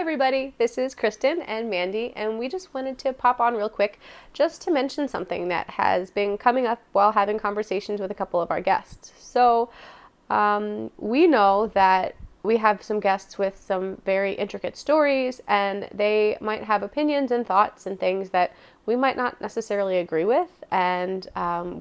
everybody, this is Kristin and Mandy, and we just wanted to pop on real quick just to mention something that has been coming up while having conversations with a couple of our guests. So we know that we have some guests with some very intricate stories, and they might have opinions and thoughts and things that we might not necessarily agree with, and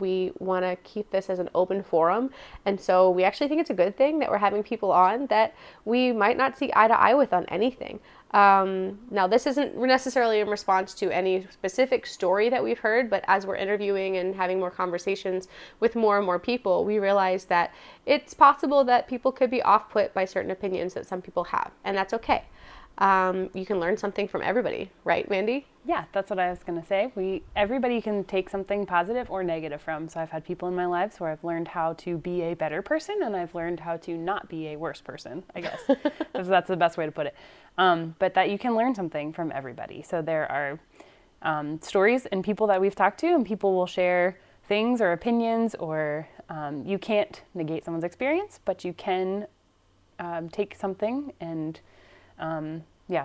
we want to keep this as an open forum. And so we actually think it's a good thing that we're having people on that we might not see eye to eye with on anything. Now, this isn't necessarily in response to any specific story that we've heard, but as we're interviewing and having more conversations with more and more people, we realize that it's possible that people could be off-put by certain opinions that some people have, and that's okay. You can learn something from everybody, right, Mandy? Yeah, that's what I was going to say. Everybody can take something positive or negative from. So I've had people in my lives where I've learned how to be a better person, and I've learned how to not be a worse person, I guess. That's the best way to put it. But that you can learn something from everybody. So there are stories and people that we've talked to, and people will share things or opinions, or you can't negate someone's experience, but you can take something and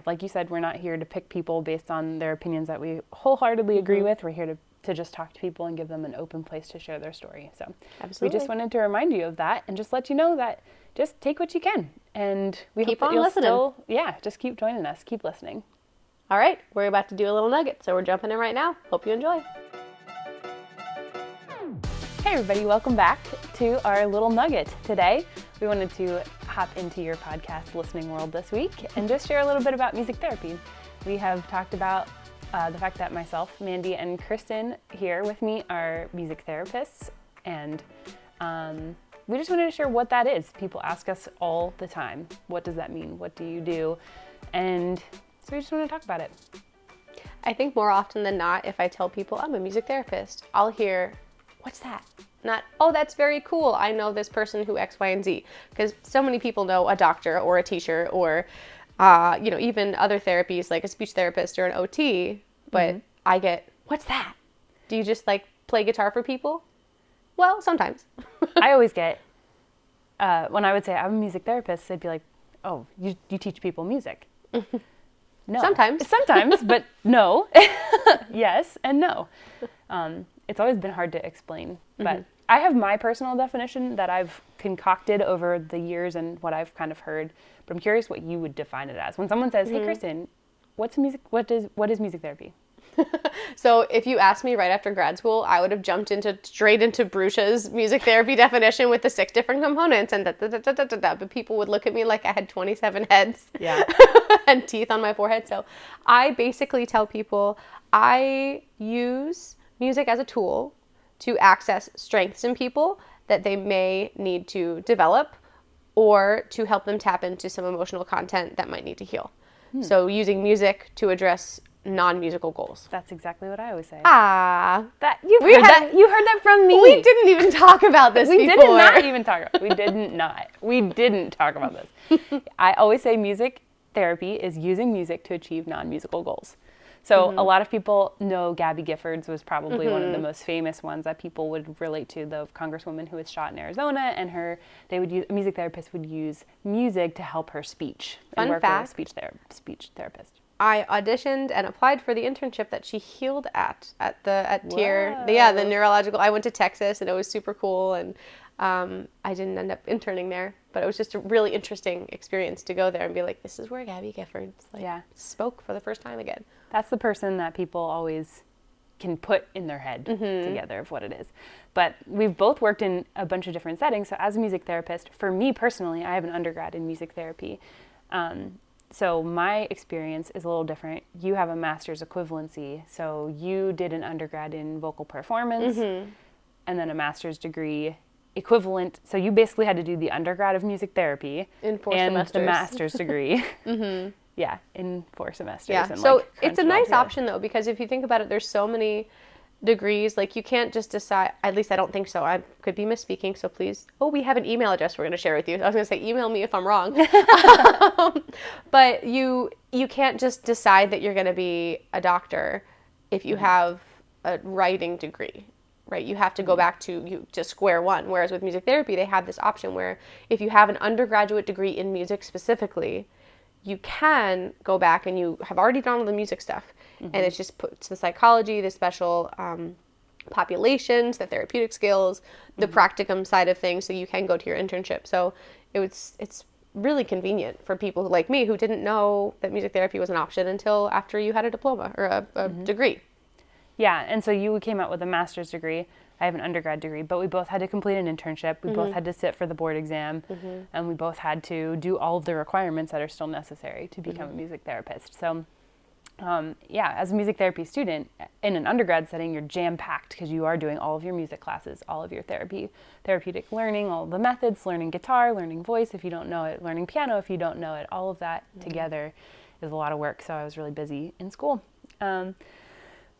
like you said, we're not here to pick people based on their opinions that we wholeheartedly agree with. We're here to just talk to people and give them an open place to share their story. So Absolutely. We just wanted to remind you of that and just let you know that just take what you can. And we keep hope on that listening. Just keep joining us. Keep listening. All right, we're about to do a little nugget, so we're jumping in right now. Hope you enjoy. Hey everybody, welcome back to our little nugget. Today, we wanted to hop into your podcast listening world this week and just share a little bit about music therapy. We have talked about the fact that myself, Mandy, and Kristin here with me are music therapists, and we just wanted to share what that is. People ask us all the time, what does that mean? What do you do? And so we just want to talk about it. I think more often than not, if I tell people I'm a music therapist, I'll hear, what's that? Not, oh, that's very cool. I know this person who X, Y, and Z. Because so many people know a doctor or a teacher or, even other therapies like a speech therapist or an OT. But I get, what's that? Do you just play guitar for people? Well, sometimes. I always get, when I would say I'm a music therapist, they'd be like, oh, you teach people music. No. Sometimes, but no. Yes and no. It's always been hard to explain, but I have my personal definition that I've concocted over the years and what I've kind of heard, but I'm curious what you would define it as. When someone says, hey, Kristin, what is music therapy? So if you asked me right after grad school, I would have jumped straight into Brucha's music therapy definition with the 6 different components and but people would look at me like I had 27 heads and teeth on my forehead. So I basically tell people I use music as a tool to access strengths in people that they may need to develop or to help them tap into some emotional content that might need to heal. So using music to address non-musical goals. That's exactly what I always say. You heard that from me. We didn't even talk about this before. We didn't talk about this. I always say music therapy is using music to achieve non-musical goals. So a lot of people know Gabby Giffords was probably one of the most famous ones that people would relate to, the congresswoman who was shot in Arizona, and a music therapist would use music to help her speech. Fun and work fact, with a speech therapist. I auditioned and applied for the internship that she healed at the neurological. I went to Texas and it was super cool, and I didn't end up interning there, but it was just a really interesting experience to go there and be like, this is where Gabby Giffords spoke for the first time again. That's the person that people always can put in their head together of what it is. But we've both worked in a bunch of different settings. So as a music therapist, for me personally, I have an undergrad in music therapy. So my experience is a little different. You have a master's equivalency. So you did an undergrad in vocal performance and then a master's degree equivalent. So you basically had to do the undergrad of music therapy in 4 and semesters. The master's degree. Yeah, in 4 semesters. Yeah, and so it's a nice option though, because if you think about it, there's so many degrees. You can't just decide, at least I don't think so. I could be misspeaking, so please. Oh, we have an email address we're going to share with you. I was going to say email me if I'm wrong. But you can't just decide that you're going to be a doctor if you have a writing degree, right? You have to go back to square one. Whereas with music therapy, they have this option where if you have an undergraduate degree in music specifically, you can go back and you have already done all the music stuff, and it's just puts the psychology, the special populations, the therapeutic skills, the practicum side of things, so you can go to your internship. So it's really convenient for people like me who didn't know that music therapy was an option until after you had a diploma or a degree. Yeah, and so you came out with a master's degree. I have an undergrad degree, but we both had to complete an internship. We both had to sit for the board exam, and we both had to do all of the requirements that are still necessary to become a music therapist. So, as a music therapy student, in an undergrad setting, you're jam-packed because you are doing all of your music classes, all of your therapeutic learning, all of the methods, learning guitar, learning voice if you don't know it, learning piano if you don't know it. All of that together is a lot of work, so I was really busy in school.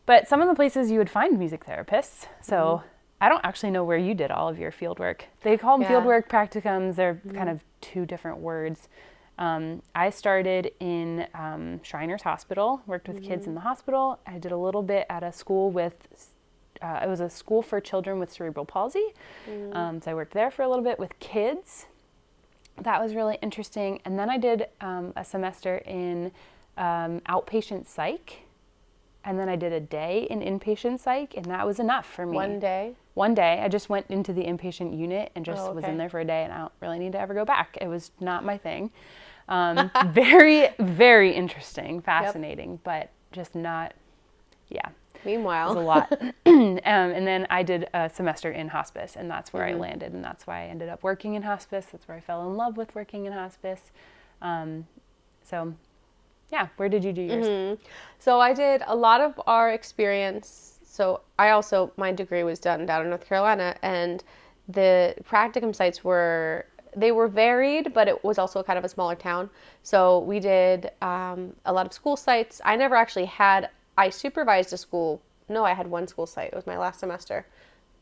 But some of the places you would find music therapists, so I don't actually know where you did all of your field work. They call them field work practicums. They're kind of two different words. I started in Shriners Hospital, worked with kids in the hospital. I did a little bit at a school with, it was a school for children with cerebral palsy. So I worked there for a little bit with kids. That was really interesting. And then I did a semester in outpatient psych. And then I did a day in inpatient psych, and that was enough for me. One day? One day. I just went into the inpatient unit and just was in there for a day, and I don't really need to ever go back. It was not my thing. Very, very interesting, fascinating, but just not, Meanwhile. It was a lot. And then I did a semester in hospice, and that's where I landed, and that's why I ended up working in hospice. That's where I fell in love with working in hospice. Where did you do yours? So I did a lot of our experience. So my degree was done down in North Carolina, and the practicum sites they were varied, but it was also kind of a smaller town. So we did a lot of school sites. I supervised a school. No, I had one school site. It was my last semester.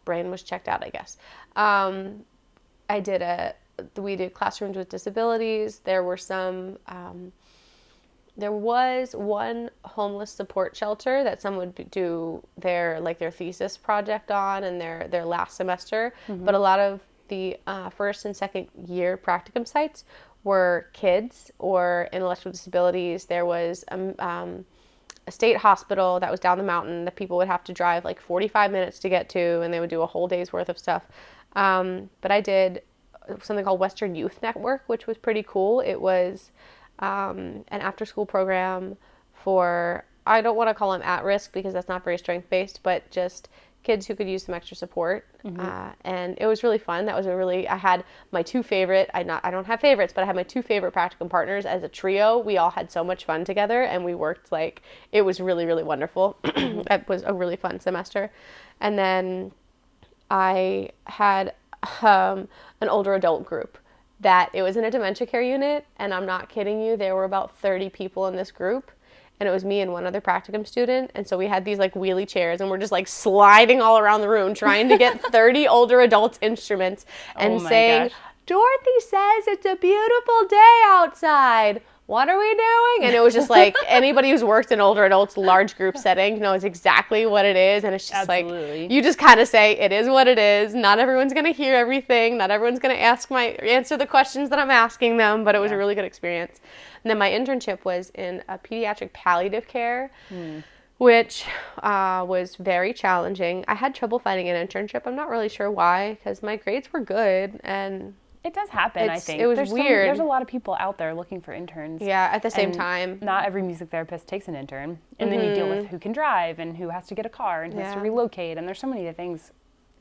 Brain was checked out, I guess. We did classrooms with disabilities. There were there was one homeless support shelter that some would do their thesis project on in their last semester. But a lot of the first and second year practicum sites were kids or intellectual disabilities. There was a state hospital that was down the mountain that people would have to drive 45 minutes to get to, and they would do a whole day's worth of stuff. But I did something called Western Youth Network, which was pretty cool. It was an after-school program for, I don't want to call them at-risk because that's not very strength-based, but just kids who could use some extra support. And it was really fun. I had my two favorite, I don't have favorites, but I had my two favorite practicum partners as a trio. We all had so much fun together, and we worked it was really, really wonderful. It was a really fun semester. And then I had an older adult group that it was in a dementia care unit, and I'm not kidding you, there were about 30 people in this group, and it was me and one other practicum student, and so we had these wheelie chairs, and we're just sliding all around the room trying to get 30 older adults instruments and saying, Dorothy says it's a beautiful day outside. What are we doing? And it was just anybody who's worked in older adults large group setting knows exactly what it is. And it's just you just kind of say, it is what it is. Not everyone's going to hear everything. Not everyone's going to answer the questions that I'm asking them, but it was a really good experience. And then my internship was in a pediatric palliative care, which was very challenging. I had trouble finding an internship. I'm not really sure why, because my grades were good, and it does happen, I think. It was weird. There's a lot of people out there looking for interns. Yeah, at the same time. Not every music therapist takes an intern. And then you deal with who can drive and who has to get a car and who has to relocate. And there's so many things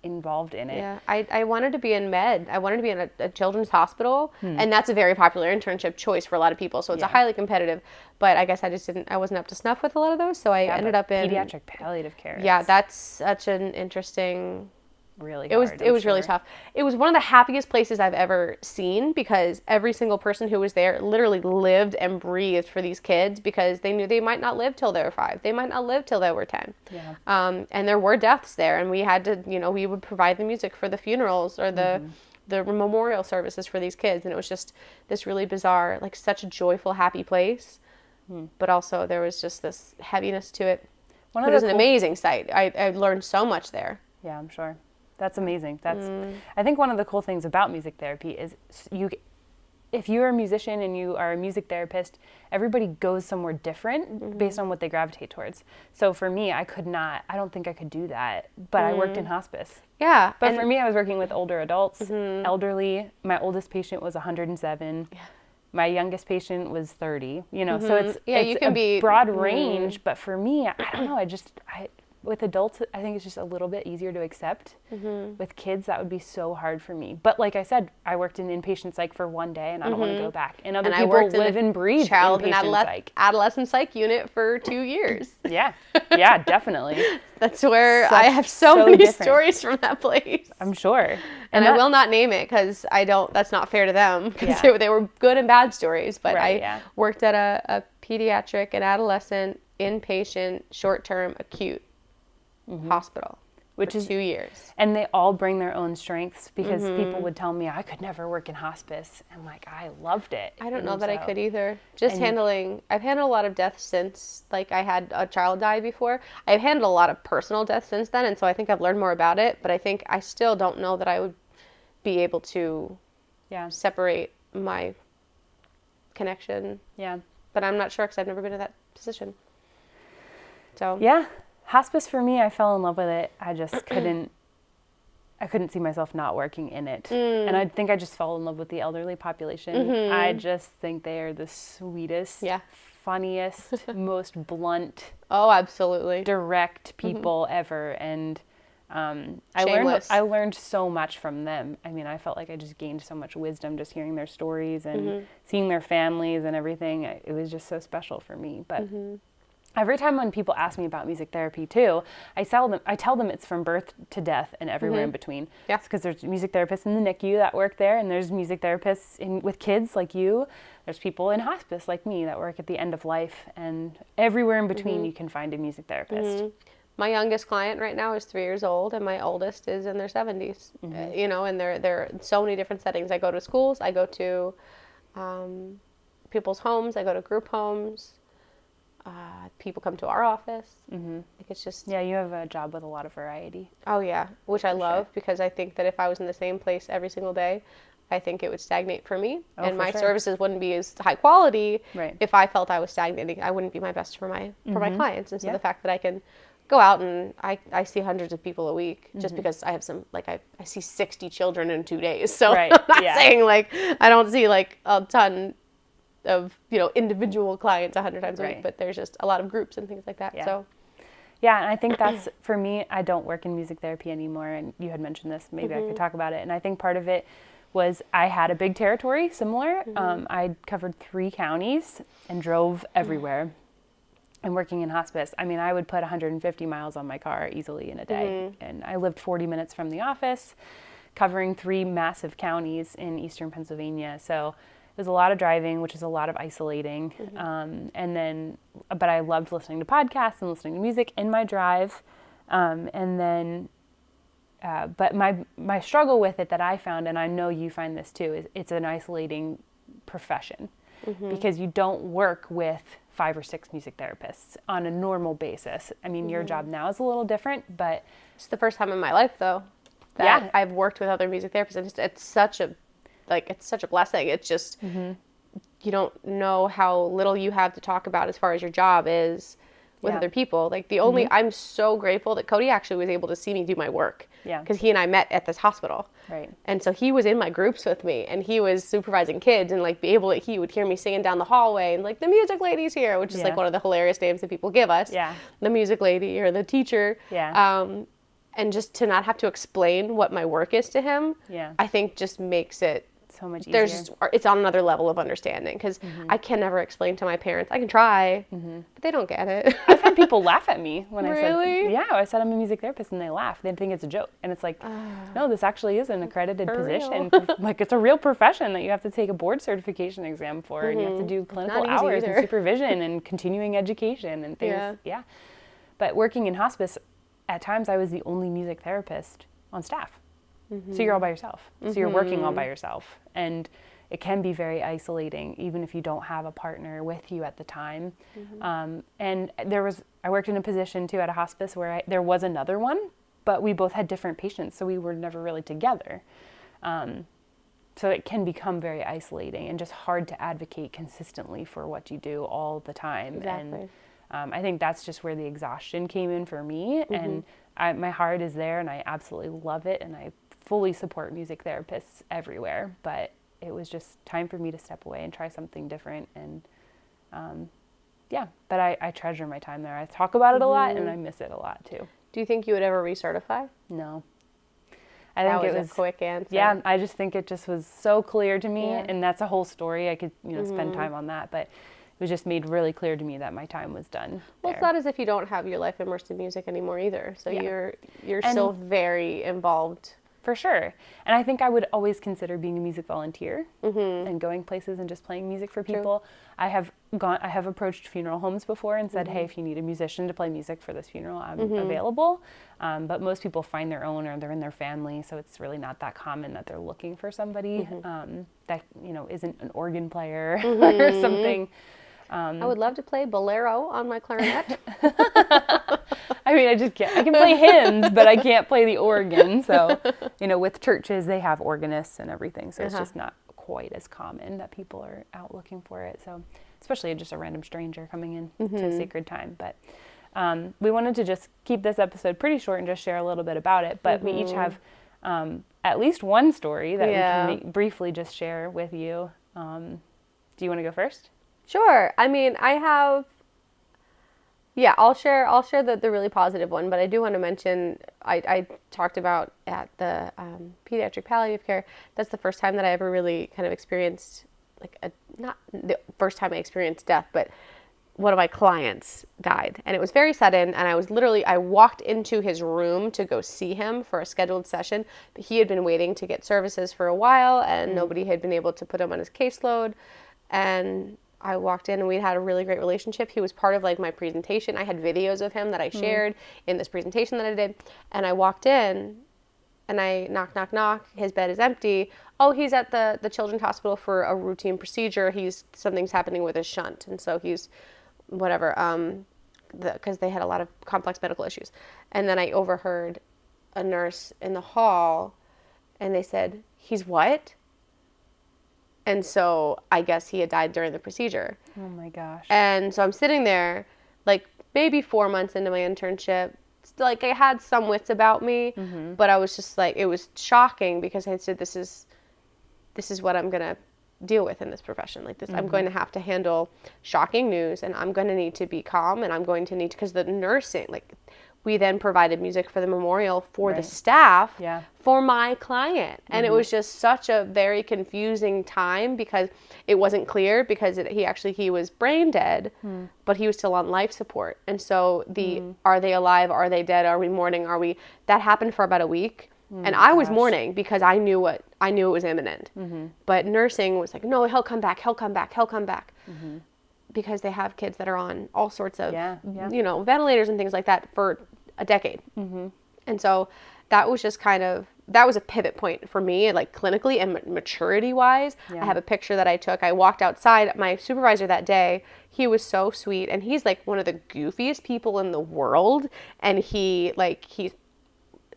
involved in it. Yeah, I wanted to be in med. I wanted to be in a children's hospital. And that's a very popular internship choice for a lot of people. So it's a highly competitive. But I guess I wasn't up to snuff with a lot of those. So I ended up in pediatric palliative care. Yeah, that's such an interesting... Really hard, it was really tough. It was one of the happiest places I've ever seen, because every single person who was there literally lived and breathed for these kids, because they knew they might not live till they were 5. They might not live till they were 10. Yeah. And there were deaths there, and we had to, we would provide the music for the funerals or the memorial services for these kids. And it was just this really bizarre, such a joyful, happy place. But also there was just this heaviness to it. It was an amazing site. I learned so much there. Yeah, I'm sure. That's amazing. I think one of the cool things about music therapy is if you're a musician and you are a music therapist, everybody goes somewhere different based on what they gravitate towards. So for me, I don't think I could do that, but I worked in hospice. Yeah. But for me, I was working with older adults, elderly. My oldest patient was 107. Yeah. My youngest patient was 30, so it's you can be broad range, but for me, I don't know, with adults, I think it's just a little bit easier to accept. With kids, that would be so hard for me. But like I said, I worked in inpatient psych for one day, and I don't want to go back. And other people live and breathe child inpatient and psych. adolescent psych unit for 2 years. Yeah, definitely. That's where I have so many different stories from that place. I'm sure. And I will not name it because that's not fair to them, because they were good and bad stories. But I worked at a pediatric and adolescent inpatient short-term acute hospital, which is 2 years. And they all bring their own strengths, because people would tell me I could never work in hospice. And like, I loved it. I don't know that I could either. I've handled a lot of deaths since, like, I had a child die before. I've handled a lot of personal deaths since then, and so I think I've learned more about it, but I think I still don't know that I would be able to separate my connection. Yeah. But I'm not sure, because I've never been in that position. So. Yeah. Hospice for me, I fell in love with it. I just couldn't see myself not working in it. And I think I just fell in love with the elderly population. I just think they are the sweetest, funniest, most blunt, absolutely, direct people ever. And I learned so much from them. I mean, I felt like I just gained so much wisdom just hearing their stories and seeing their families and everything. It was just so special for me. But every time when people ask me about music therapy too, I tell them it's from birth to death and everywhere in between. Yeah. Because there's music therapists in the NICU that work there, and there's music therapists with kids like you. There's people in hospice like me that work at the end of life, and everywhere in between you can find a music therapist. My youngest client right now is 3 years old, and my oldest is in their 70s. And they're in so many different settings. I go to schools, I go to people's homes, I go to group homes. People come to our office. Like, it's just... Yeah, you have a job with a lot of variety. Oh, yeah, which I love, because I think that if I was in the same place every single day, I think it would stagnate for me. And my services wouldn't be as high quality if I felt I was stagnating. I wouldn't be my best for my clients. And so the fact that I can go out and I see hundreds of people a week, just because I have some, like, I see 60 children in 2 days. So I'm not saying, like, I don't see, like, a ton of individual clients 100 times a week, but there's just a lot of groups and things like that. So and I think that's for me. I don't work in music therapy anymore, and you had mentioned this, maybe I could talk about it. And I think part of it was I had a big territory similar. I covered 3 counties and drove everywhere. And working in hospice, I mean, I would put 150 miles on my car easily in a day. And I lived 40 minutes from the office, covering 3 massive counties in eastern Pennsylvania. So it was a lot of driving, which is a lot of isolating. But I loved listening to podcasts and listening to music in my drive. But my struggle with it that I found, and I know you find this too, is it's an isolating profession, because you don't work with 5 or 6 music therapists on a normal basis. I mean, your job now is a little different, but it's the first time in my life, though, that I've worked with other music therapists. And it's such a blessing. It's just, you don't know how little you have to talk about as far as your job is with other people. Like, I'm so grateful that Cody actually was able to see me do my work. Yeah. Because he and I met at this hospital. Right. And so he was in my groups with me, and he was supervising kids, and like he would hear me singing down the hallway, and like, the music lady's here, which is like one of the hilarious names that people give us. Yeah. The music lady or the teacher. Yeah. And just to not have to explain what my work is to him, I think just makes it so much easier. It's on another level of understanding, because I can never explain to my parents. I can try, but they don't get it. I've had people laugh at me when I said I'm a music therapist, and they laugh. They think it's a joke, and it's like, no, this actually is an accredited position. Like, it's a real profession that you have to take a board certification exam for, and you have to do clinical hours and supervision and continuing education and things. Yeah. But working in hospice, at times I was the only music therapist on staff. So you're all by yourself. So you're working all by yourself. And it can be very isolating, even if you don't have a partner with you at the time. And I worked in a position too at a hospice where there was another one, but we both had different patients, so we were never really together. So so it can become very isolating and just hard to advocate consistently for what you do all the time. Exactly. And I think that's just where the exhaustion came in for me. And my heart is there, and I absolutely love it, and I fully support music therapists everywhere. But it was just time for me to step away and try something different. And but I treasure my time there. I talk about it a lot, and I miss it a lot too. Do you think you would ever recertify? No. I think That it was a quick answer. Yeah, I just think it just was so clear to me, Yeah. and that's a whole story. I could, spend time on that, but it was just made really clear to me that my time was done. Well, it's not as if you don't have your life immersed in music anymore either. So Yeah. you're still very involved. For sure. And I think I would always consider being a music volunteer and going places and just playing music for people. I have approached funeral homes before and said, hey, if you need a musician to play music for this funeral, I'm available. But most people find their own, or they're in their family, so it's really not that common that they're looking for somebody that, isn't an organ player or something. I would love to play bolero on my clarinet. I mean, I can play hymns, but I can't play the organ. So, with churches, they have organists and everything. So it's just not quite as common that people are out looking for it. So, especially just a random stranger coming in to a sacred time. But we wanted to just keep this episode pretty short and just share a little bit about it. But we each have at least one story that we can briefly just share with you. Do you want to go first? Sure. I mean, I'll share the really positive one, but I do want to mention, I talked about at the pediatric palliative care, that's the first time that I ever really kind of experienced, not the first time I experienced death, but one of my clients died, and it was very sudden, and I walked into his room to go see him for a scheduled session, but he had been waiting to get services for a while, and nobody had been able to put him on his caseload, and I walked in and we had a really great relationship. He was part of my presentation. I had videos of him that I shared in this presentation that I did. And I walked in and I knock, knock, knock. His bed is empty. Oh, he's at the children's hospital for a routine procedure. Something's happening with his shunt. And so he's whatever, because they had a lot of complex medical issues. And then I overheard a nurse in the hall and they said, he's what? And so I guess he had died during the procedure. Oh my gosh. And so I'm sitting there, maybe 4 months into my internship. I had some wits about me, but I was just it was shocking because I said, this is what I'm going to deal with in this profession. I'm going to have to handle shocking news, and I'm going to need to be calm, and I'm going to need to, because the nursing, we then provided music for the memorial for the staff for my client. And it was just such a very confusing time because it wasn't clear because he was brain dead, but he was still on life support. And so are they alive? Are they dead? Are we mourning? That happened for about a week. And I was mourning because I knew it was imminent. But nursing was no, he'll come back. Because they have kids that are on all sorts of, ventilators and things like that for a decade. And so that was just that was a pivot point for me, clinically and maturity-wise. I have a picture that I took. I walked outside. My supervisor that day, he was so sweet. And he's one of the goofiest people in the world. And he's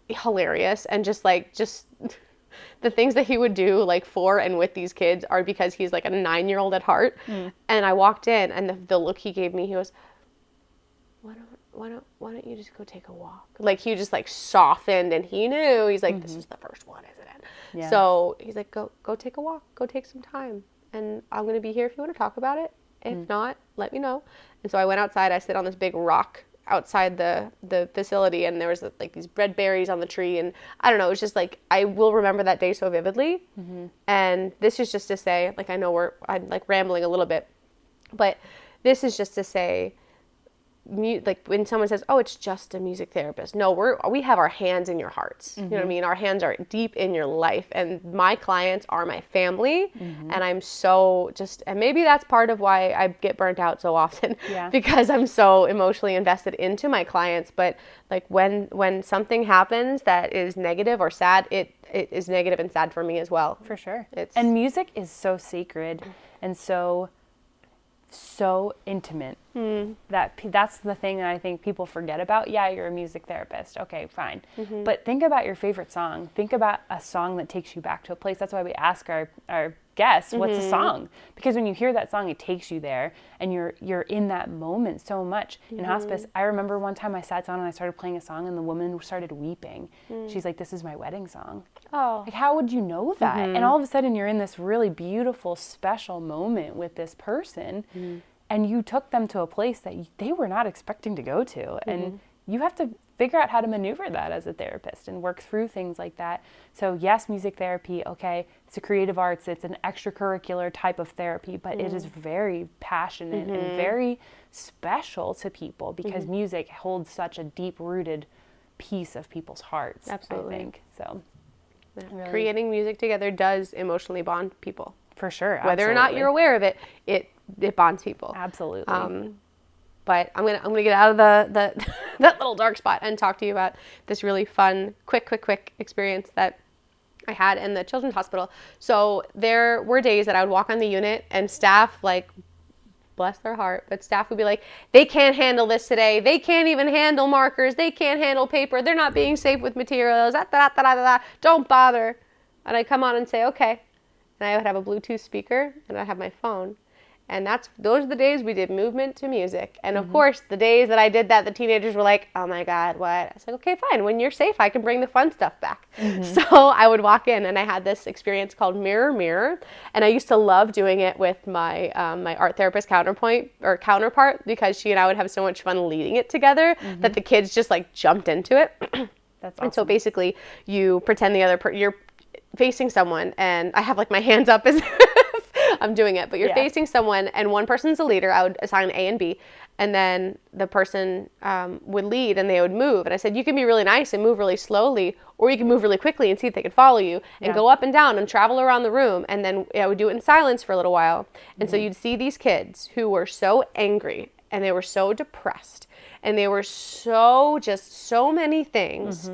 hilarious. And just the things that he would do for and with these kids are because he's a 9-year-old at heart. And I walked in and the look he gave me, he goes, why don't you just go take a walk? He just softened, and he knew, he's this is the first one, isn't it? Yeah. So he's go take a walk, go take some time, and I'm going to be here if you want to talk about it. If not, let me know. And so I went outside. I sit on this big rock outside the facility, and there was these red berries on the tree, and I don't know, it was just I will remember that day so vividly. And this is just to say, I know I'm rambling a little bit, but this is just to say, when someone says, oh, it's just a music therapist. No, we have our hands in your hearts. You know what I mean? Our hands are deep in your life, and my clients are my family. And I'm so and maybe that's part of why I get burnt out so often, because I'm so emotionally invested into my clients. But when something happens that is negative or sad, it is negative and sad for me as well. For sure. And music is so sacred and so so intimate. That's the thing that I think people forget about. Yeah, you're a music therapist. Okay, fine. But think about your favorite song. Think about a song that takes you back to a place. That's why we ask our guests, what's a song? Because when you hear that song, it takes you there, and you're in that moment so much. In hospice, I remember one time I sat down and I started playing a song, and the woman started weeping. She's like, "This is my wedding song." Oh. Like, how would you know that? And all of a sudden, you're in this really beautiful, special moment with this person, and you took them to a place that they were not expecting to go to. And you have to figure out how to maneuver that as a therapist and work through things like that. So yes, music therapy, okay, it's a creative arts, it's an extracurricular type of therapy, but it is very passionate and very special to people because music holds such a deep-rooted piece of people's hearts. Absolutely. I think. So really, creating music together does emotionally bond people. for sure. Whether or not you're aware of it, it bonds people. Absolutely. But I'm gonna get out of the that little dark spot and talk to you about this really fun, quick experience that I had in the children's hospital. So there were days that I would walk on the unit and staff, like, bless their heart, but staff would be like, they can't handle this today. They can't even handle markers. They can't handle paper. They're not being safe with materials. Don't bother. And I'd come on and say, okay. And I would have a Bluetooth speaker and I'd have my phone. And those are the days we did movement to music. And of course, the days that I did that, the teenagers were like, oh my God, what? I was like, okay, fine. When you're safe, I can bring the fun stuff back. So I would walk in and I had this experience called Mirror, Mirror. And I used to love doing it with my my art therapist counterpart because she and I would have so much fun leading it together that the kids just like jumped into it. That's awesome. And so basically you pretend you're facing someone and I have like my hands up as I'm doing it, but you're facing someone and one person's a leader. I would assign A and B, and then the person would lead and they would move. And I said, you can be really nice and move really slowly, or you can move really quickly and see if they can follow you and go up and down and travel around the room. And then I would do it in silence for a little while. And so you'd see these kids who were so angry and they were so depressed and they were so many things.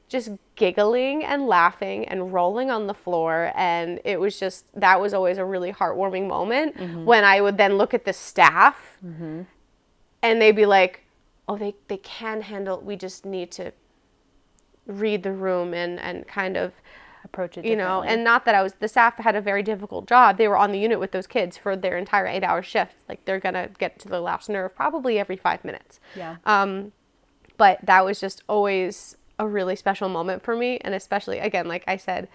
Just giggling and laughing and rolling on the floor. And it was that was always a really heartwarming moment when I would then look at the staff and they'd be like, oh, they can handle, we just need to read the room and kind of approach it differently. You know, and not that the staff had a very difficult job. They were on the unit with those kids for their entire 8-hour shift. Like they're going to get to the last nerve probably every 5 minutes. Yeah. But that was just always a really special moment for me, and especially again, like I said,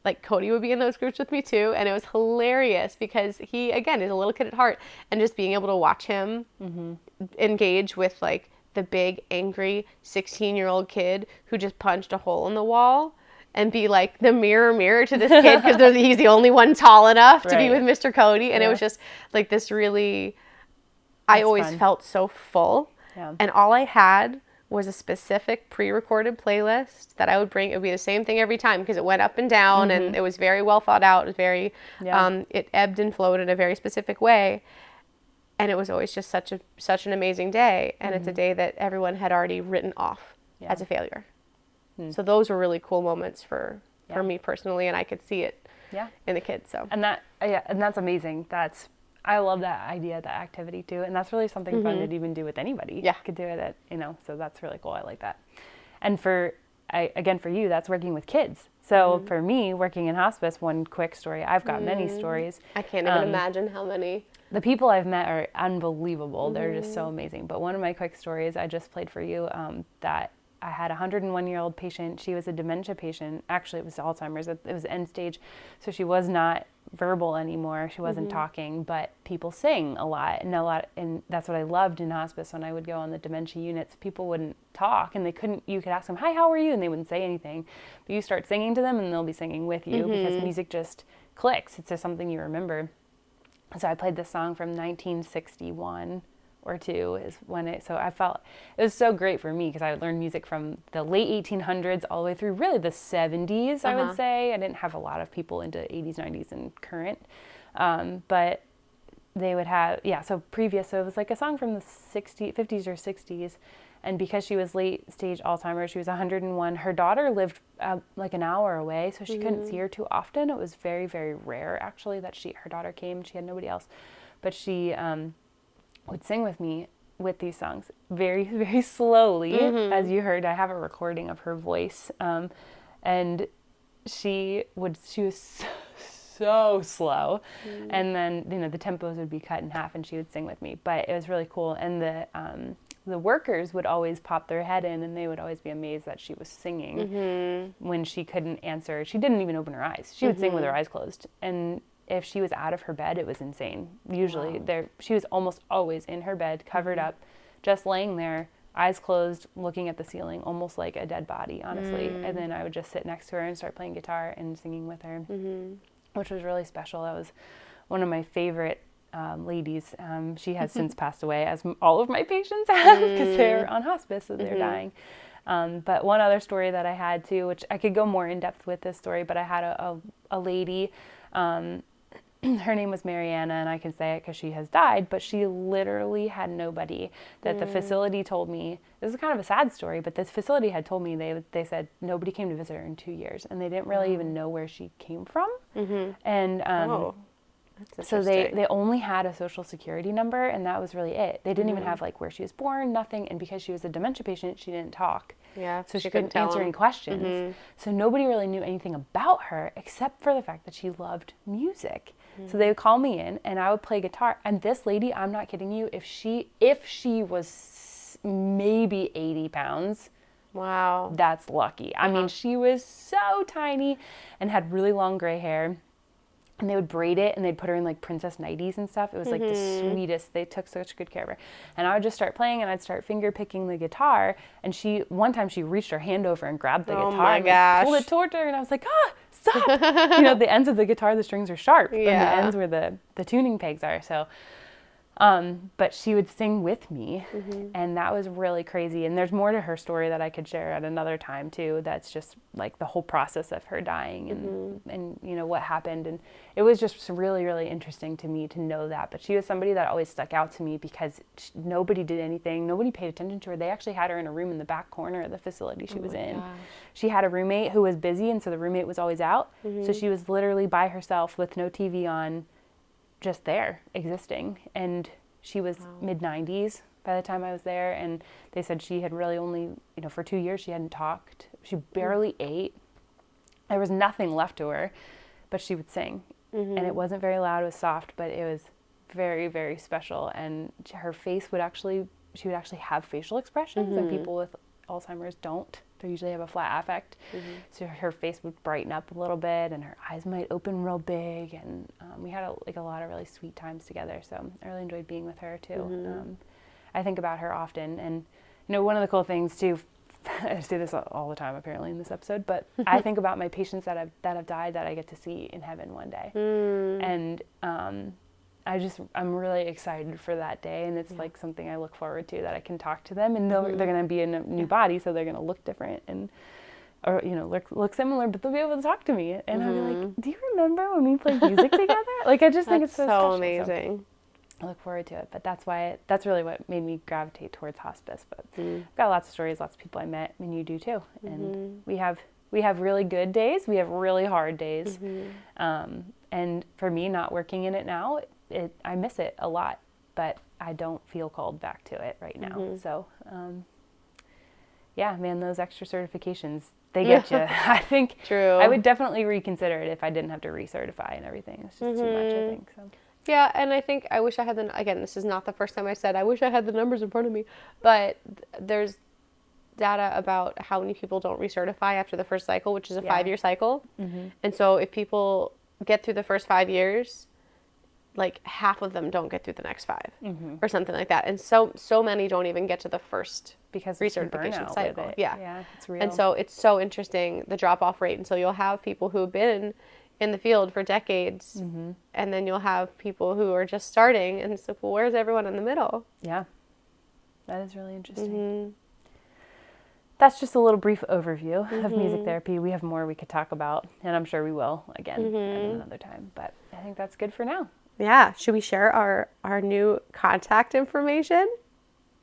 like Cody would be in those groups with me too, and it was hilarious because he again is a little kid at heart, and just being able to watch him engage with like the big angry 16-year-old kid who just punched a hole in the wall and be like the mirror to this kid because he's the only one tall enough to be with Mr. Cody, and it was just like this really, I always felt so full, and all I had was a specific pre-recorded playlist that I would bring. It would be the same thing every time because it went up and down and it was very well thought out. It was very, it ebbed and flowed in a very specific way. And it was always just such an amazing day. And it's a day that everyone had already written off as a failure. So those were really cool moments for me personally, and I could see it in the kids. So and that's amazing. I love that idea, that activity too, and that's really something fun to even do with anybody. Yeah, could do it so that's really cool. I like that. And for you, that's working with kids. So for me, working in hospice, one quick story. I've got many stories. I can't even imagine how many. The people I've met are unbelievable. They're just so amazing. But one of my quick stories I just played for you, that I had a 101-year-old patient. She was a dementia patient. Actually, it was Alzheimer's. It was end stage. So she was not verbal anymore. She wasn't talking, but people sing a lot. And that's what I loved in hospice when I would go on the dementia units. People wouldn't talk and you could ask them, hi, how are you? And they wouldn't say anything. But you start singing to them and they'll be singing with you because music just clicks. It's just something you remember. So I played this song from 1961 or two is when so I felt it was so great for me because I learned music from the late 1800s all the way through really the 70s. I would say I didn't have a lot of people into 80s, 90s, and current, but they would have so it was like a song from the 50s or 60s, and because she was late stage Alzheimer's, she was 101. Her daughter lived like an hour away, so she couldn't see her too often. It was very, very rare actually that her daughter came. She had nobody else. but she would sing with me with these songs very, very slowly. As you heard, I have a recording of her voice. And she was so slow. And then, the tempos would be cut in half and she would sing with me. But it was really cool. And the workers would always pop their head in and they would always be amazed that she was singing when she couldn't answer. She didn't even open her eyes. She would sing with her eyes closed. And if she was out of her bed, it was insane. Usually she was almost always in her bed, covered up, just laying there, eyes closed, looking at the ceiling, almost like a dead body, honestly. And then I would just sit next to her and start playing guitar and singing with her, which was really special. That was one of my favorite ladies. She has since passed away, as all of my patients have, because they're on hospice, so they're dying. But one other story that I had too, which I could go more in depth with this story, but I had a lady, her name was Mariana, and I can say it because she has died, but she literally had nobody. That the facility told me, this is kind of a sad story, but this facility had told me, they said nobody came to visit her in 2 years, and they didn't really even know where she came from. And so they only had a social security number, and that was really it. They didn't even have like where she was born, nothing. And because she was a dementia patient, she didn't talk. Yeah, so she couldn't answer any questions. So nobody really knew anything about her except for the fact that she loved music. So they would call me in and I would play guitar. And this lady, I'm not kidding you, if she was maybe 80 pounds, wow, that's lucky. I mean, she was so tiny and had really long gray hair. And they would braid it and they'd put her in like princess nighties and stuff. It was like the sweetest. They took such good care of her. And I would just start playing and I'd start finger picking the guitar. And one time she reached her hand over and grabbed the guitar and pulled it toward her. And I was like, stop. The ends of the guitar, the strings are sharp. And the ends where the tuning pegs are. So, but she would sing with me and that was really crazy. And there's more to her story that I could share at another time too. That's just like the whole process of her dying and what happened. And it was just really, really interesting to me to know that. But she was somebody that always stuck out to me because nobody did anything. Nobody paid attention to her. They actually had her in a room in the back corner of the facility she was in. Gosh. She had a roommate who was busy, and so the roommate was always out. So she was literally by herself with no TV on, just there existing. And she was mid-90s by the time I was there, and they said she had really only, for 2 years she hadn't talked. She barely ate. There was nothing left to her, but she would sing. And it wasn't very loud, it was soft, but it was very, very special. And her face she would actually have facial expressions, and people with Alzheimer's don't. They usually have a flat affect. So her face would brighten up a little bit and her eyes might open real big. And we had a lot of really sweet times together. So I really enjoyed being with her too. I think about her often. And, one of the cool things too, I say this all the time apparently in this episode, but I think about my patients that have died that I get to see in heaven one day. And I'm really excited for that day, and it's like something I look forward to, that I can talk to them, and they're going to be in a new body, so they're going to look different or look similar, but they'll be able to talk to me, and I'll be like, do you remember when we played music together? Like, I just think it's so special. Amazing. So I look forward to it, but that's really what made me gravitate towards hospice. But I've got lots of stories, lots of people I met, and you do too, and we have really good days, we have really hard days, and for me, not working in it now, I miss it a lot, but I don't feel called back to it right now. So, man, those extra certifications, they get you. I think I would definitely reconsider it if I didn't have to recertify and everything. It's just too much, I think. So. Yeah, and I think I wish I had again, this is not the first time I said I wish I had the numbers in front of me, but there's data about how many people don't recertify after the first cycle, which is a 5-year cycle. And so if people get through the first 5 years, like half of them don't get through the next 5 or something like that. And so many don't even get to the first because recertification cycle. Yeah, it's real. And so it's so interesting, the drop-off rate. And so you'll have people who have been in the field for decades, and then you'll have people who are just starting, and so where's everyone in the middle? Yeah, that is really interesting. That's just a little brief overview of music therapy. We have more we could talk about, and I'm sure we will again at another time, but I think that's good for now. Yeah. Should we share our new contact information?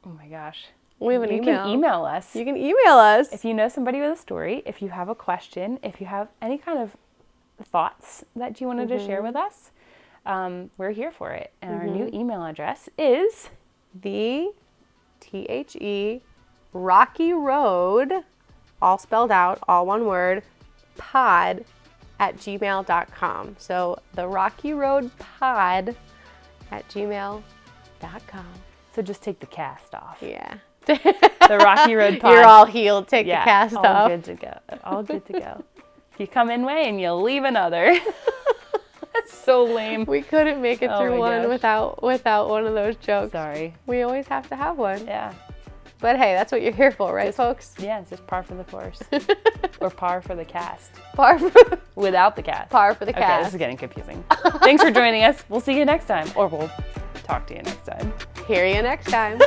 Oh my gosh. We have an email. You can email us. You can email us. If you know somebody with a story, if you have a question, if you have any kind of thoughts that you wanted to share with us, we're here for it. And our new email address is The THE Rocky Road, all spelled out, all one word, pod at gmail.com. So the Rocky Road pod at gmail.com. So just take the cast off. Yeah. The Rocky Road pod. You're all healed. Take the cast all off. good to go. All good to go. You come in way and you leave another. That's so lame. We couldn't make it through one without one of those jokes. Sorry. We always have to have one. Yeah. But hey, that's what you're here for, right, folks? Yeah, it's just par for the course. Or par for the cast. Without the cast. Par for the Okay, cast. this is getting confusing. Thanks for joining us. We'll see you next time. Or we'll talk to you next time. Hear you next time.